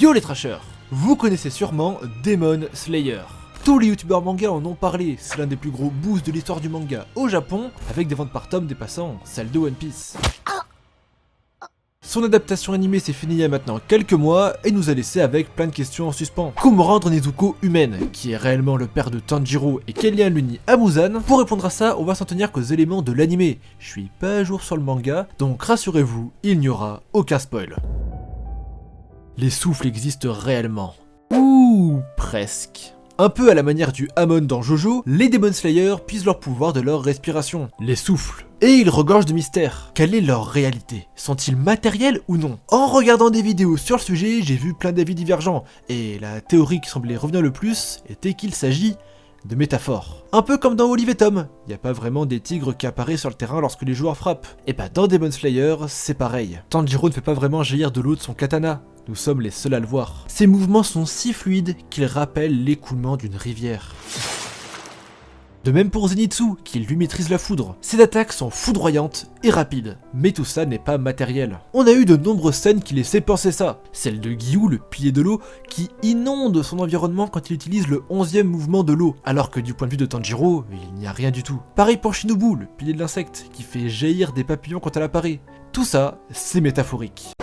Yo les trashers, vous connaissez sûrement Demon Slayer. Tous les youtubeurs manga en ont parlé, c'est l'un des plus gros boosts de l'histoire du manga au Japon, avec des ventes par tome dépassant celle de One Piece. Son adaptation animée s'est finie il y a maintenant quelques mois et nous a laissé avec plein de questions en suspens. Comment rendre Nezuko humaine, qui est réellement le père de Tanjiro et quel lien l'unit à Muzan? Pour répondre à ça, on va s'en tenir qu'aux éléments de l'animé. Je suis pas à jour sur le manga, donc rassurez-vous, il n'y aura aucun spoil. Les souffles existent réellement. Ouh, presque. Un peu à la manière du Hamon dans Jojo, les Demon Slayer puisent leur pouvoir de leur respiration, les souffles. Et ils regorgent de mystères. Quelle est leur réalité? Sont-ils matériels ou non? En regardant des vidéos sur le sujet, j'ai vu plein d'avis divergents, et la théorie qui semblait revenir le plus était qu'il s'agit de métaphores. Un peu comme dans Olive et Tom, il n'y a pas vraiment des tigres qui apparaissent sur le terrain lorsque les joueurs frappent. Et bah dans Demon Slayer, c'est pareil. Tanjiro ne fait pas vraiment jaillir de l'eau de son katana. Nous sommes les seuls à le voir. Ses mouvements sont si fluides qu'ils rappellent l'écoulement d'une rivière. De même pour Zenitsu, qui lui maîtrise la foudre. Ses attaques sont foudroyantes et rapides, mais tout ça n'est pas matériel. On a eu de nombreuses scènes qui laissaient penser ça. Celle de Giyu, le pilier de l'eau, qui inonde son environnement quand il utilise le 11e mouvement de l'eau, alors que du point de vue de Tanjiro, il n'y a rien du tout. Pareil pour Shinobu, le pilier de l'insecte, qui fait jaillir des papillons quand elle apparaît. Tout ça, c'est métaphorique.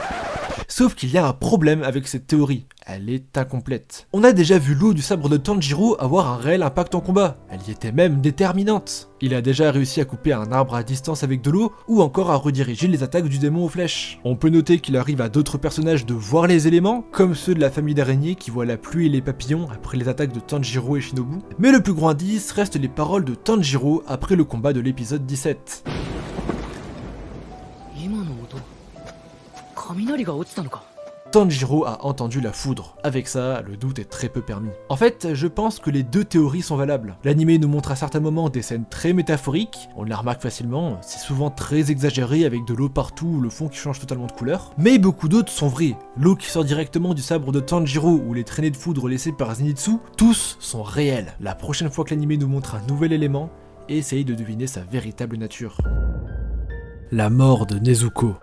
Sauf qu'il y a un problème avec cette théorie, elle est incomplète. On a déjà vu l'eau du sabre de Tanjiro avoir un réel impact en combat, elle y était même déterminante. Il a déjà réussi à couper un arbre à distance avec de l'eau, ou encore à rediriger les attaques du démon aux flèches. On peut noter qu'il arrive à d'autres personnages de voir les éléments, comme ceux de la famille d'araignées qui voient la pluie et les papillons après les attaques de Tanjiro et Shinobu. Mais le plus grand indice reste les paroles de Tanjiro après le combat de l'épisode 17. Tanjiro a entendu la foudre. Avec ça, le doute est très peu permis. En fait, je pense que les deux théories sont valables. L'anime nous montre à certains moments des scènes très métaphoriques, on la remarque facilement, c'est souvent très exagéré avec de l'eau partout ou le fond qui change totalement de couleur. Mais beaucoup d'autres sont vrais. L'eau qui sort directement du sabre de Tanjiro ou les traînées de foudre laissées par Zenitsu, tous sont réels. La prochaine fois que l'anime nous montre un nouvel élément, essayez de deviner sa véritable nature. La mort de Nezuko.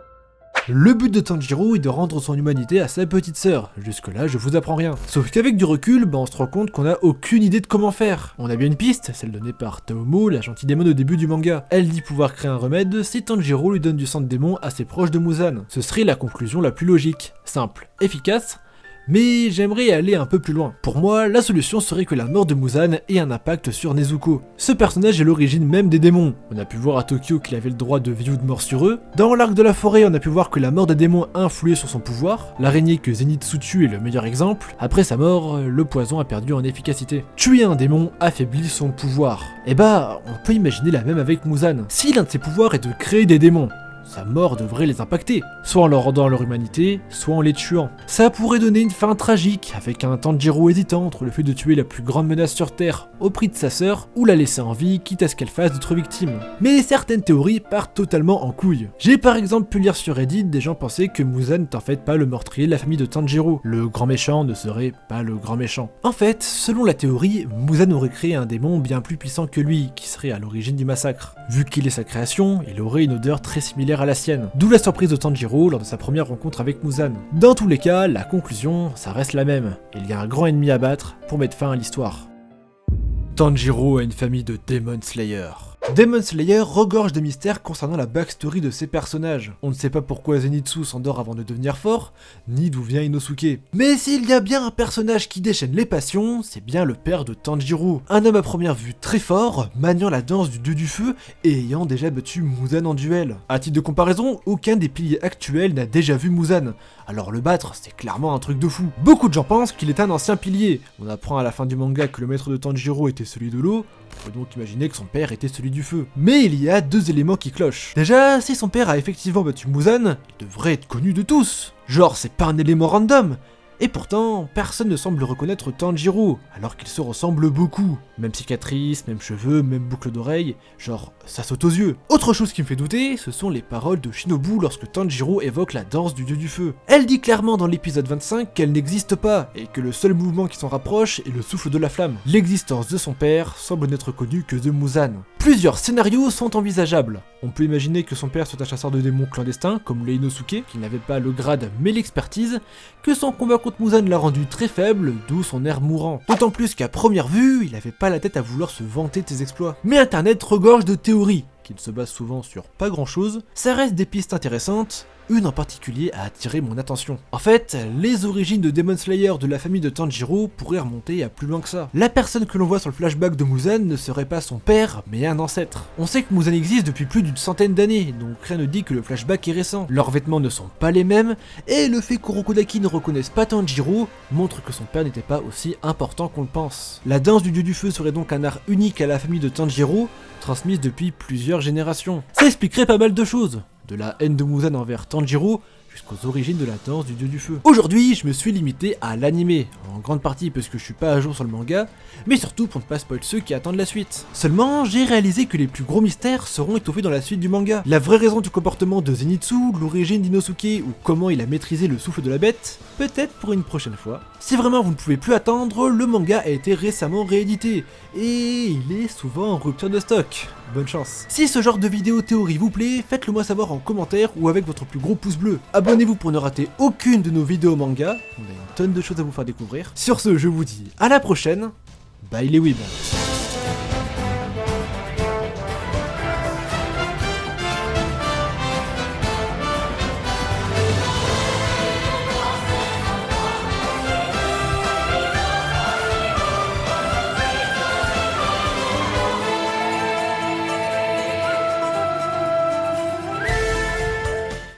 Le but de Tanjiro est de rendre son humanité à sa petite sœur. Jusque là, je vous apprends rien. Sauf qu'avec du recul, on se rend compte qu'on a aucune idée de comment faire. On a bien une piste, celle donnée par Taomo, la gentille démon au début du manga. Elle dit pouvoir créer un remède si Tanjiro lui donne du sang de démon assez proche de Muzan. Ce serait la conclusion la plus logique, simple, efficace. Mais j'aimerais aller un peu plus loin. Pour moi, la solution serait que la mort de Muzan ait un impact sur Nezuko. Ce personnage est l'origine même des démons. On a pu voir à Tokyo qu'il avait le droit de view de mort sur eux. Dans l'arc de la forêt, on a pu voir que la mort des démons a influé sur son pouvoir. L'araignée que Zenitsu tue est le meilleur exemple. Après sa mort, le poison a perdu en efficacité. Tuer un démon affaiblit son pouvoir. Et bah, on peut imaginer la même avec Muzan. Si l'un de ses pouvoirs est de créer des démons, sa mort devrait les impacter, soit en leur rendant leur humanité, soit en les tuant. Ça pourrait donner une fin tragique, avec un Tanjiro hésitant entre le fait de tuer la plus grande menace sur Terre au prix de sa sœur, ou la laisser en vie quitte à ce qu'elle fasse d'autres victimes. Mais certaines théories partent totalement en couille. J'ai par exemple pu lire sur Reddit des gens pensaient que Muzan n'est en fait pas le meurtrier de la famille de Tanjiro. Le grand méchant ne serait pas le grand méchant. En fait, selon la théorie, Muzan aurait créé un démon bien plus puissant que lui, qui serait à l'origine du massacre. Vu qu'il est sa création, il aurait une odeur très similaire à la sienne. D'où la surprise de Tanjiro lors de sa première rencontre avec Muzan. Dans tous les cas, la conclusion, ça reste la même. Il y a un grand ennemi à battre pour mettre fin à l'histoire. Tanjiro a une famille de Demon Slayer. Demon Slayer regorge de mystères concernant la backstory de ses personnages. On ne sait pas pourquoi Zenitsu s'endort avant de devenir fort, ni d'où vient Inosuke. Mais s'il y a bien un personnage qui déchaîne les passions, c'est bien le père de Tanjiro. Un homme à première vue très fort, maniant la danse du dieu du feu et ayant déjà battu Muzan en duel. À titre de comparaison, aucun des piliers actuels n'a déjà vu Muzan. Alors le battre, c'est clairement un truc de fou. Beaucoup de gens pensent qu'il est un ancien pilier. On apprend à la fin du manga que le maître de Tanjiro était celui de l'eau, on peut donc imaginer que son père était celui du feu. Mais il y a deux éléments qui clochent. Déjà, si son père a effectivement battu Muzan, il devrait être connu de tous. Genre, c'est pas un élément random. Et pourtant, personne ne semble reconnaître Tanjiro, alors qu'ils se ressemblent beaucoup. Même cicatrices, même cheveux, même boucle d'oreille, genre, ça saute aux yeux. Autre chose qui me fait douter, ce sont les paroles de Shinobu lorsque Tanjiro évoque la danse du dieu du feu. Elle dit clairement dans l'épisode 25 qu'elle n'existe pas, et que le seul mouvement qui s'en rapproche est le souffle de la flamme. L'existence de son père semble n'être connue que de Muzan. Plusieurs scénarios sont envisageables. On peut imaginer que son père soit un chasseur de démons clandestin, comme le Inosuke, qui n'avait pas le grade mais l'expertise, que son combat contre Muzan l'a rendu très faible, d'où son air mourant. D'autant plus qu'à première vue, il avait pas la tête à vouloir se vanter de ses exploits. Mais internet regorge de théories, qui ne se basent souvent sur pas grand chose, ça reste des pistes intéressantes, une en particulier a attiré mon attention. En fait, les origines de Demon Slayer de la famille de Tanjiro pourraient remonter à plus loin que ça. La personne que l'on voit sur le flashback de Muzan ne serait pas son père, mais un ancêtre. On sait que Muzan existe depuis plus d'une centaine d'années, donc rien ne dit que le flashback est récent. Leurs vêtements ne sont pas les mêmes, et le fait qu'Urokodaki ne reconnaisse pas Tanjiro montre que son père n'était pas aussi important qu'on le pense. La danse du dieu du feu serait donc un art unique à la famille de Tanjiro, transmise depuis plusieurs générations. Ça expliquerait pas mal de choses, de la haine de Muzan envers Tanjiro jusqu'aux origines de la danse du dieu du feu. Aujourd'hui, je me suis limité à l'animé, en grande partie parce que je suis pas à jour sur le manga, mais surtout pour ne pas spoiler ceux qui attendent la suite. Seulement, j'ai réalisé que les plus gros mystères seront étoffés dans la suite du manga. La vraie raison du comportement de Zenitsu, l'origine d'Inosuke ou comment il a maîtrisé le souffle de la bête, peut-être pour une prochaine fois. Si vraiment vous ne pouvez plus attendre, le manga a été récemment réédité, et il est souvent en rupture de stock. Bonne chance. Si ce genre de vidéo théorie vous plaît, faites-le moi savoir en commentaire ou avec votre plus gros pouce bleu. Abonnez-vous pour ne rater aucune de nos vidéos manga, on a une tonne de choses à vous faire découvrir. Sur ce, je vous dis à la prochaine, bye les weebs.